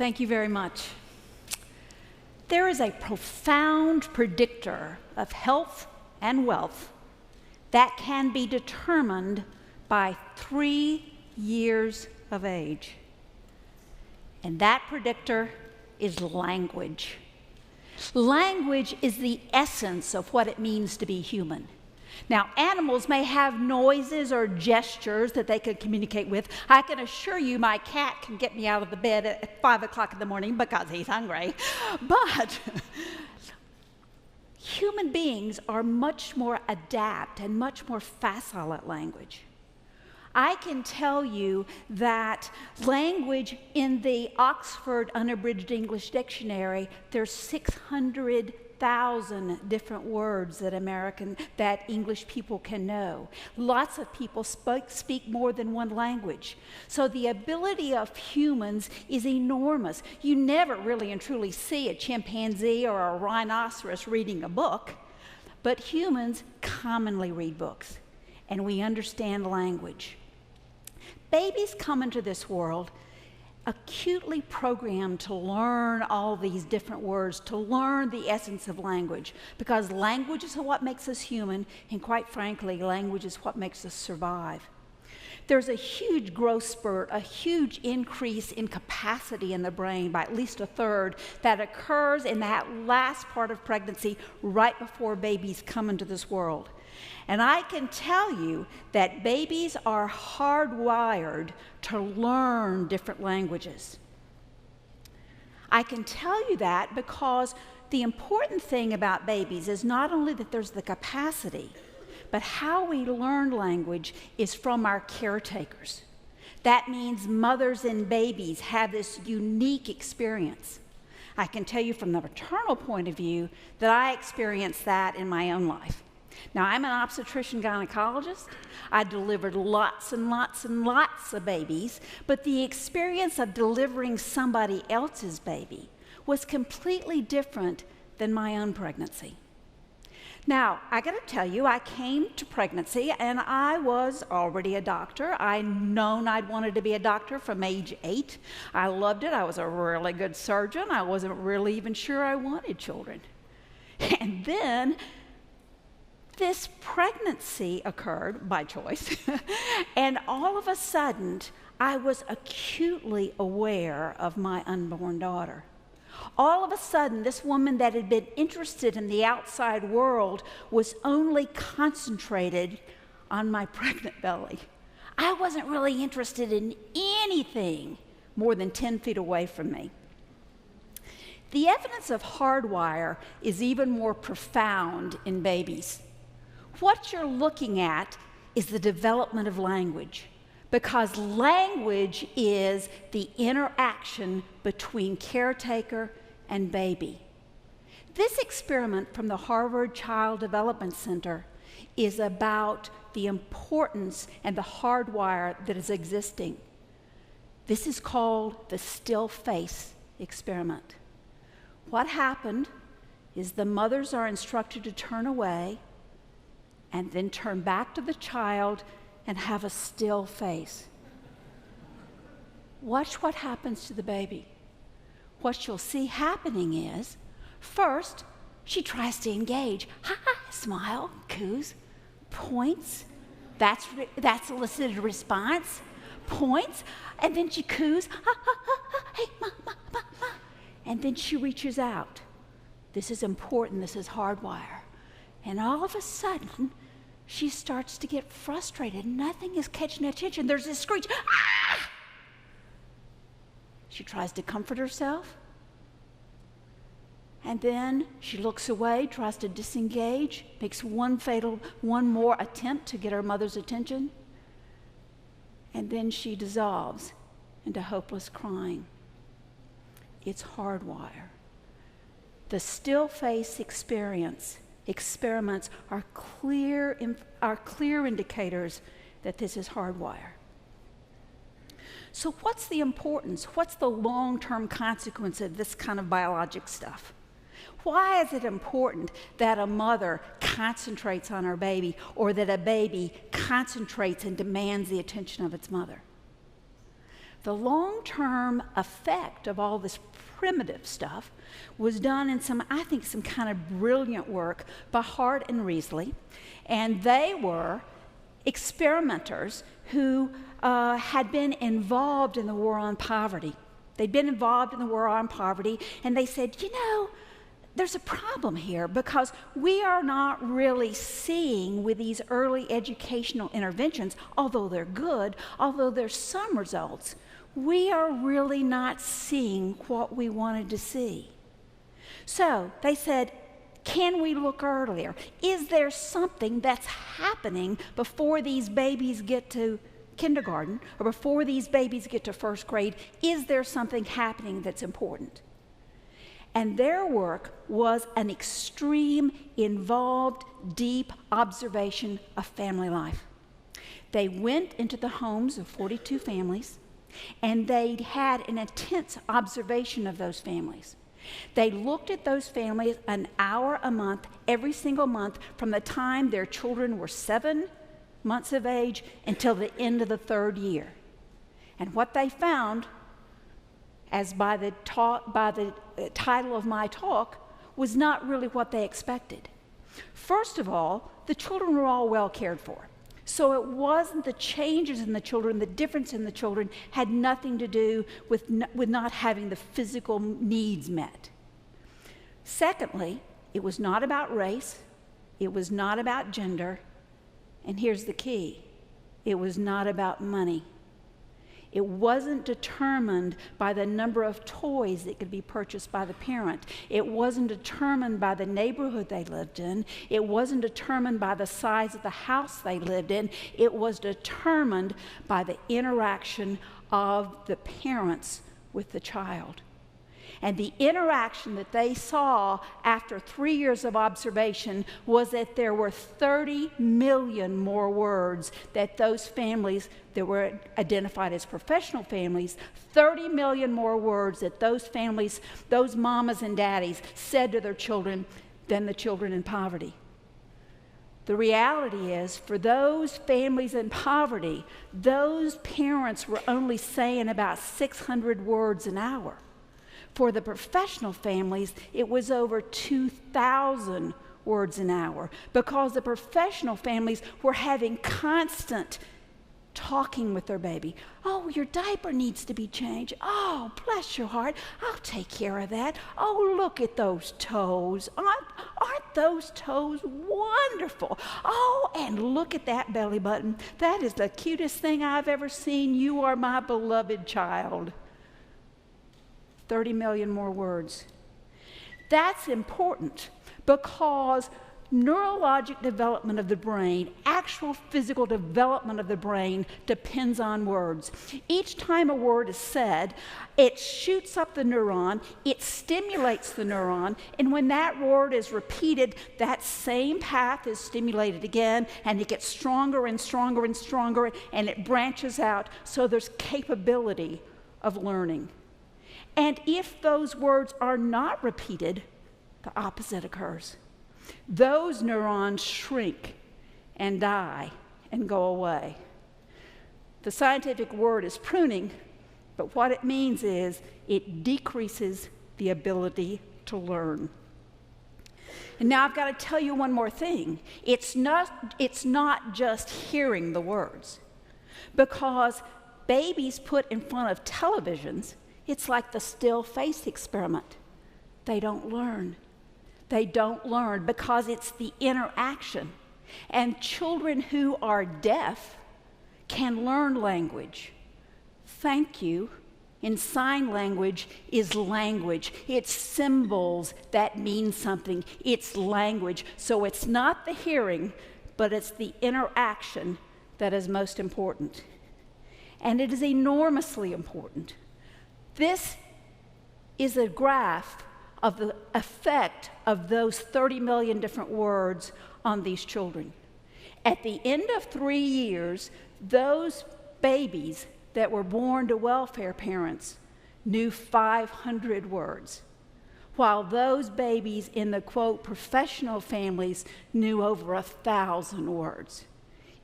Thank you very much. There is a profound predictor of health and wealth that can be determined by 3 years of age. And that predictor is language. Language is the essence of what it means to be human. Now, animals may have noises or gestures that they could communicate with. I can assure you my cat can get me out of the bed at 5 o'clock in the morning because he's hungry. But human beings are much more adept and much more facile at language. I can tell you that language in the Oxford Unabridged English Dictionary, there's 600,000 different words that English people can know. Lots of people speak more than one language. So the ability of humans is enormous. You never really and truly see a chimpanzee or a rhinoceros reading a book, but humans commonly read books, and we understand language. Babies come into this world acutely programmed to learn all these different words, to learn the essence of language, because language is what makes us human, and quite frankly, language is what makes us survive. There's a huge growth spurt, a huge increase in capacity in the brain by at least a third that occurs in that last part of pregnancy right before babies come into this world. And I can tell you that babies are hardwired to learn different languages. I can tell you that because the important thing about babies is not only that there's the capacity, but how we learn language is from our caretakers. That means mothers and babies have this unique experience. I can tell you from the maternal point of view that I experienced that in my own life. Now, I'm an obstetrician gynecologist. I delivered lots and lots and lots of babies, but the experience of delivering somebody else's baby was completely different than my own pregnancy. Now, I got to tell you, I came to pregnancy and I was already a doctor. I'd known I'd wanted to be a doctor from age 8. I loved it. I was a really good surgeon. I wasn't really even sure I wanted children. And then this pregnancy occurred by choice, and all of a sudden, I was acutely aware of my unborn daughter. All of a sudden, this woman that had been interested in the outside world was only concentrated on my pregnant belly. I wasn't really interested in anything more than 10 feet away from me. The evidence of hardwire is even more profound in babies. What you're looking at is the development of language, because language is the interaction between caretaker and baby. This experiment from the Harvard Child Development Center is about the importance and the hardwire that is existing. This is called the still face experiment. What happened is the mothers are instructed to turn away and then turn back to the child and have a still face. Watch what happens to the baby. What you'll see happening is, first, she tries to engage. Ha, smile, coos, points. That's elicited a response. Points, and then she coos. Ha, ha, ha, ha, hey, ma, ma, ma, ma. And then she reaches out. This is important. This is hardwire. And all of a sudden, she starts to get frustrated. Nothing is catching her attention. There's this screech. Ah! She tries to comfort herself. And then she looks away, tries to disengage, makes one more attempt to get her mother's attention. And then she dissolves into hopeless crying. It's hardwire. The still face experiments are clear indicators that this is hardwire. So what's the importance? What's the long-term consequence of this kind of biologic stuff? Why is it important that a mother concentrates on her baby, or that a baby concentrates and demands the attention of its mother? The long-term effect of all this primitive stuff was done in some kind of brilliant work by Hart and Riesling, and they were experimenters who had been involved in the war on poverty. They'd been involved in the war on poverty, and they said, there's a problem here because we are not really seeing with these early educational interventions, although they're good, although there's some results, we are really not seeing what we wanted to see. So they said, can we look earlier? Is there something that's happening before these babies get to kindergarten or before these babies get to first grade? Is there something happening that's important? And their work was an extreme, involved, deep observation of family life. They went into the homes of 42 families, and they had an intense observation of those families. They looked at those families an hour a month, every single month, from the time their children were 7 months of age until the end of the 3rd year. And what they found, as by the title of my talk, was not really what they expected. First of all, the children were all well cared for. So it wasn't the changes in the children, the difference in the children had nothing to do with not having the physical needs met. Secondly, it was not about race, it was not about gender, and here's the key, it was not about money. It wasn't determined by the number of toys that could be purchased by the parent. It wasn't determined by the neighborhood they lived in. It wasn't determined by the size of the house they lived in. It was determined by the interaction of the parents with the child. And the interaction that they saw after 3 years of observation was that there were 30 million more words that those families that were identified as professional families, 30 million more words that those families, those mamas and daddies said to their children than the children in poverty. The reality is, for those families in poverty, those parents were only saying about 600 words an hour. For the professional families, it was over 2,000 words an hour because the professional families were having constant talking with their baby. Oh, your diaper needs to be changed. Oh, bless your heart. I'll take care of that. Oh, look at those toes. Aren't those toes wonderful? Oh, and look at that belly button. That is the cutest thing I've ever seen. You are my beloved child. 30 million more words. That's important because neurologic development of the brain, actual physical development of the brain, depends on words. Each time a word is said, it shoots up the neuron, it stimulates the neuron, and when that word is repeated, that same path is stimulated again, and it gets stronger and stronger and stronger, and it branches out, so there's capability of learning. And if those words are not repeated, the opposite occurs. Those neurons shrink and die and go away. The scientific word is pruning, but what it means is it decreases the ability to learn. And now I've got to tell you one more thing. It's not just hearing the words, because babies put in front of televisions, it's like the still face experiment. They don't learn. They don't learn because it's the interaction. And children who are deaf can learn language. Thank you in sign language is language. It's symbols that mean something. It's language. So it's not the hearing, but it's the interaction that is most important. And it is enormously important. This is a graph of the effect of those 30 million different words on these children. At the end of 3 years, those babies that were born to welfare parents knew 500 words, while those babies in the, quote, professional families knew over 1,000 words.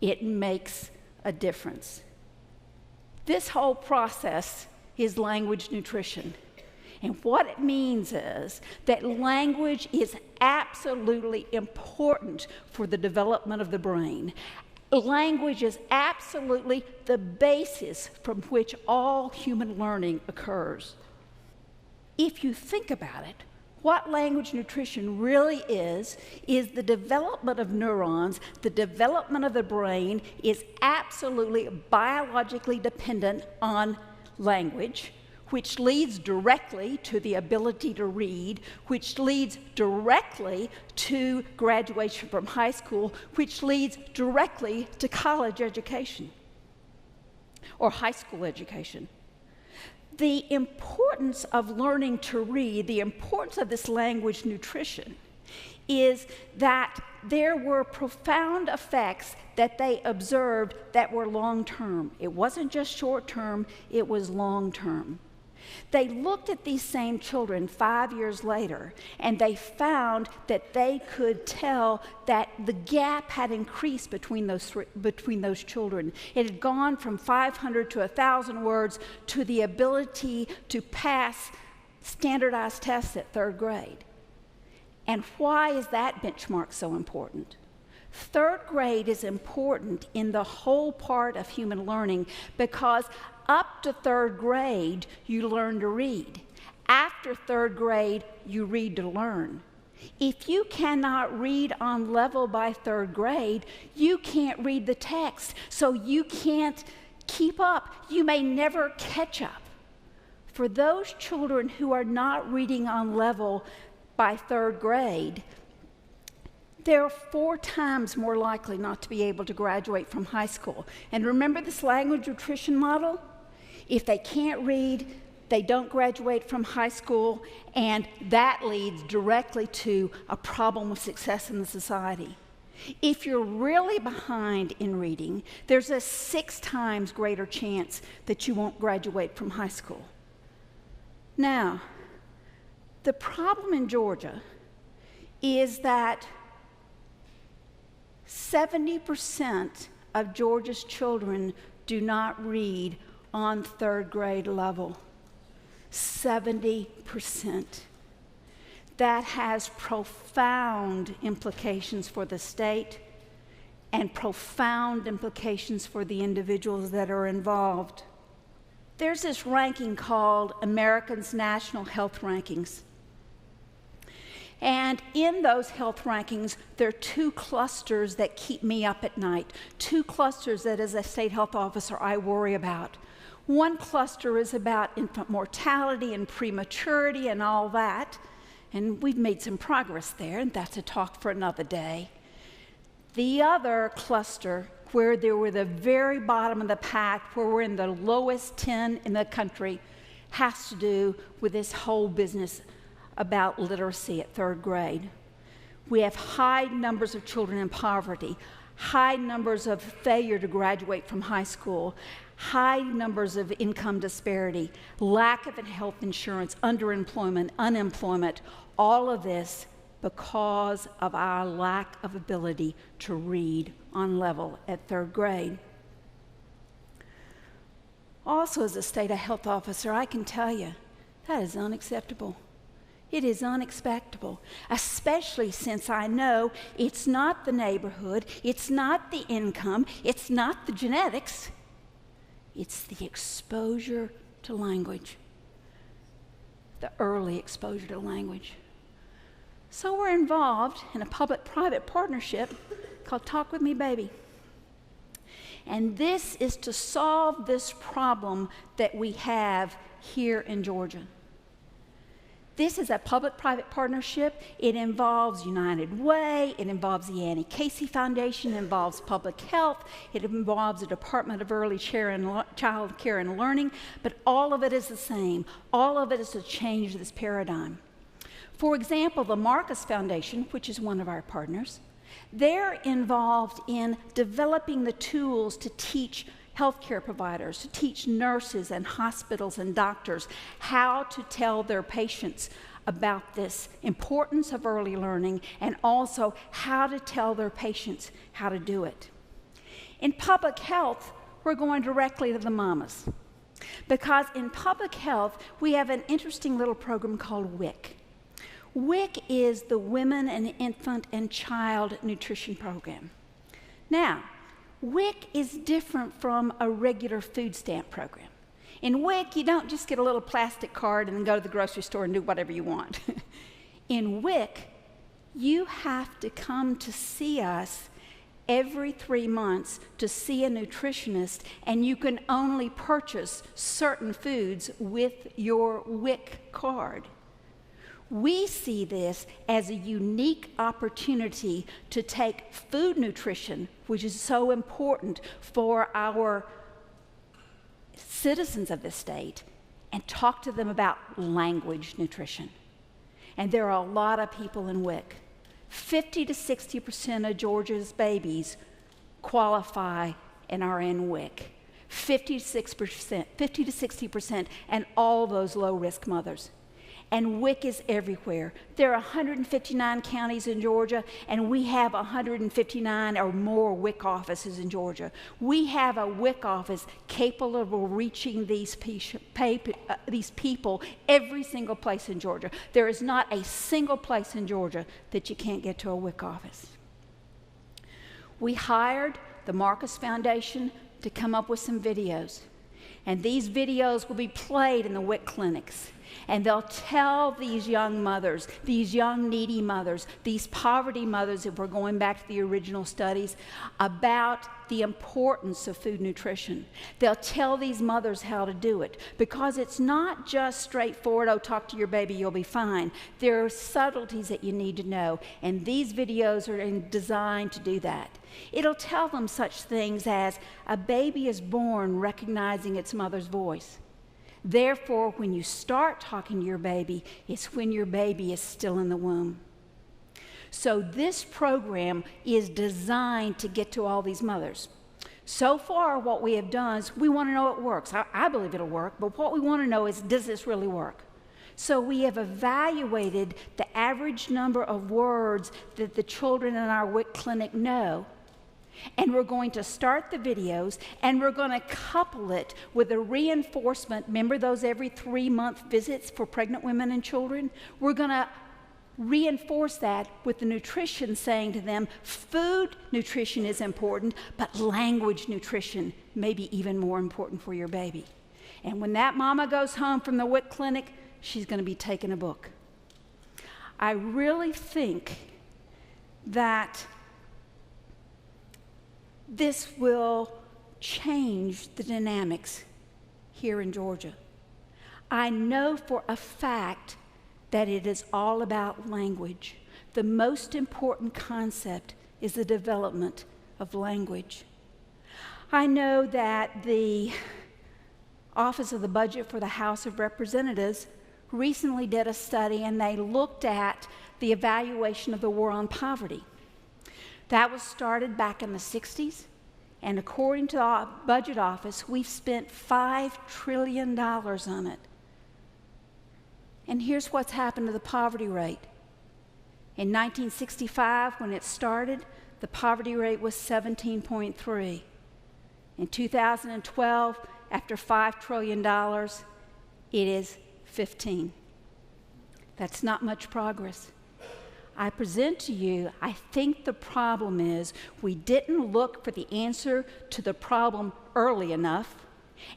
It makes a difference. This whole process is language nutrition. And what it means is that language is absolutely important for the development of the brain. Language is absolutely the basis from which all human learning occurs. If you think about it, what language nutrition really is the development of neurons. The development of the brain is absolutely biologically dependent on language, which leads directly to the ability to read, which leads directly to graduation from high school, which leads directly to college education or high school education. The importance of learning to read, the importance of this language nutrition, is that there were profound effects that they observed that were long-term. It wasn't just short-term, it was long-term. They looked at these same children 5 years later, and they found that they could tell that the gap had increased between those children. It had gone from 500 to 1,000 words to the ability to pass standardized tests at 3rd grade. And why is that benchmark so important? 3rd grade is important in the whole part of human learning because up to 3rd grade, you learn to read. After 3rd grade, you read to learn. If you cannot read on level by 3rd grade, you can't read the text, so you can't keep up. You may never catch up. For those children who are not reading on level by 3rd grade, they're 4 times more likely not to be able to graduate from high school. And remember this language nutrition model? If they can't read, they don't graduate from high school, and that leads directly to a problem of success in the society. If you're really behind in reading, there's a 6 times greater chance that you won't graduate from high school. Now, the problem in Georgia is that 70% of Georgia's children do not read on 3rd grade level. 70%. That has profound implications for the state and profound implications for the individuals that are involved. There's this ranking called Americans' National Health Rankings. And in those health rankings, there are 2 clusters that keep me up at night, 2 clusters that as a state health officer I worry about. One cluster is about infant mortality and prematurity and all that, and we've made some progress there, and that's a talk for another day. The other cluster, where they were the very bottom of the pack, where we're in the lowest 10 in the country, has to do with this whole business about literacy at 3rd grade. We have high numbers of children in poverty, high numbers of failure to graduate from high school, high numbers of income disparity, lack of health insurance, underemployment, unemployment, all of this because of our lack of ability to read on level at 3rd grade. Also, as a state health officer, I can tell you that is unacceptable. It is unacceptable, especially since I know it's not the neighborhood, it's not the income, it's not the genetics, it's the exposure to language, the early exposure to language. So we're involved in a public-private partnership called Talk With Me Baby. And this is to solve this problem that we have here in Georgia. This is a public-private partnership. It involves United Way, it involves the Annie Casey Foundation, it involves public health, it involves the Department of Early Child Care and Learning, but all of it is the same. All of it is to change this paradigm. For example, the Marcus Foundation, which is one of our partners, they're involved in developing the tools to teach healthcare providers, to teach nurses and hospitals and doctors how to tell their patients about this importance of early learning and also how to tell their patients how to do it. In public health, we're going directly to the mamas. Because in public health, we have an interesting little program called WIC. WIC is the Women and Infant and Child Nutrition Program. Now, WIC is different from a regular food stamp program. In WIC, you don't just get a little plastic card and then go to the grocery store and do whatever you want. In WIC, you have to come to see us every 3 months to see a nutritionist, and you can only purchase certain foods with your WIC card. We see this as a unique opportunity to take food nutrition, which is so important for our citizens of this state, and talk to them about language nutrition. And there are a lot of people in WIC. 50 to 60% of Georgia's babies qualify and are in WIC. 50 to 60%, and all those low-risk mothers. And WIC is everywhere. There are 159 counties in Georgia, and we have 159 or more WIC offices in Georgia. We have a WIC office capable of reaching these people every single place in Georgia. There is not a single place in Georgia that you can't get to a WIC office. We hired the Marcus Foundation to come up with some videos. And these videos will be played in the WIC clinics. And they'll tell these young mothers, these young needy mothers, these poverty mothers, if we're going back to the original studies, about the importance of food nutrition. They'll tell these mothers how to do it, because it's not just straightforward, oh, talk to your baby, you'll be fine. There are subtleties that you need to know, and these videos are designed to do that. It'll tell them such things as a baby is born recognizing its mother's voice. Therefore, when you start talking to your baby, it's when your baby is still in the womb. So this program is designed to get to all these mothers. So far, what we have done is we want to know it works. I believe it'll work, but what we want to know is, does this really work? So we have evaluated the average number of words that the children in our WIC clinic know. And we're going to start the videos, and we're going to couple it with a reinforcement. Remember those every 3-month visits for pregnant women and children? We're going to reinforce that with the nutrition, saying to them, food nutrition is important, but language nutrition may be even more important for your baby. And when that mama goes home from the WIC clinic, she's going to be taking a book. I really think that this will change the dynamics here in Georgia. I know for a fact that it is all about language. The most important concept is the development of language. I know that the Office of the Budget for the House of Representatives recently did a study, and they looked at the evaluation of the war on poverty. That was started back in the 60s, and according to the Budget Office, we've spent $5 trillion on it. And here's what's happened to the poverty rate. In 1965, when it started, the poverty rate was 17.3. In 2012, after $5 trillion, it is 15. That's not much progress. I present to you, I think the problem is we didn't look for the answer to the problem early enough,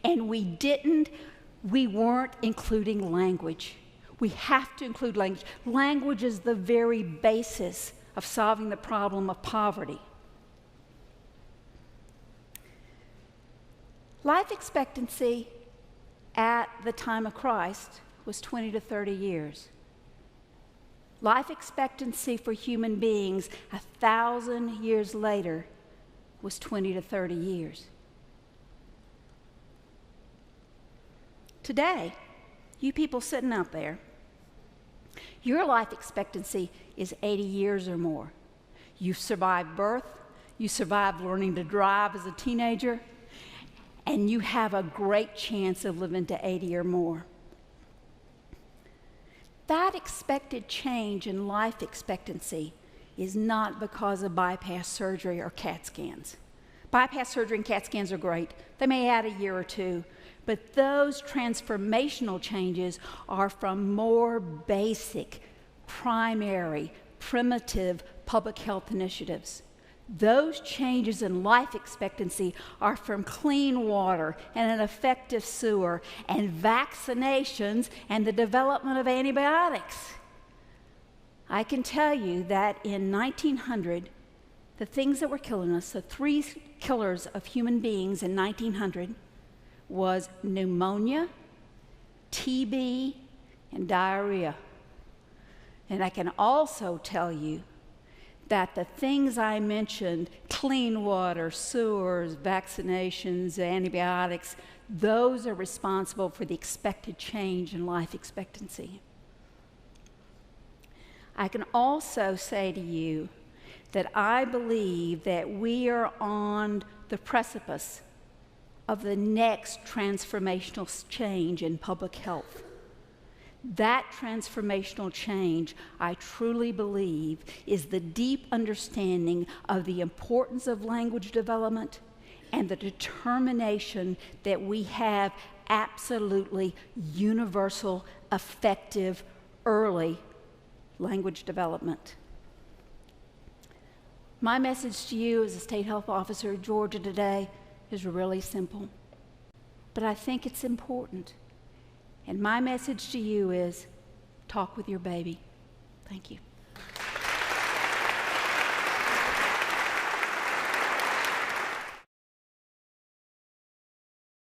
and we weren't including language. We have to include language. Language is the very basis of solving the problem of poverty. Life expectancy at the time of Christ was 20 to 30 years. Life expectancy for human beings 1,000 years later was 20 to 30 years. Today, you people sitting out there, your life expectancy is 80 years or more. You've survived birth, you survived learning to drive as a teenager, and you have a great chance of living to 80 or more. That expected change in life expectancy is not because of bypass surgery or CAT scans, Bypass surgery and CAT scans are great. They may add a year or two, but those transformational changes are from more basic, primary, primitive public health initiatives. Those changes in life expectancy are from clean water and an effective sewer and vaccinations and the development of antibiotics. I can tell you that in 1900, the things that were killing us, the three killers of human beings in 1900, was pneumonia, TB, and diarrhea. And I can also tell you that the things I mentioned, clean water, sewers, vaccinations, antibiotics, those are responsible for the expected change in life expectancy. I can also say to you that I believe that we are on the precipice of the next transformational change in public health. That transformational change, I truly believe, is the deep understanding of the importance of language development and the determination that we have absolutely universal, effective, early language development. My message to you as a state health officer of Georgia today is really simple, but I think it's important. And my message to you is talk with your baby. Thank you.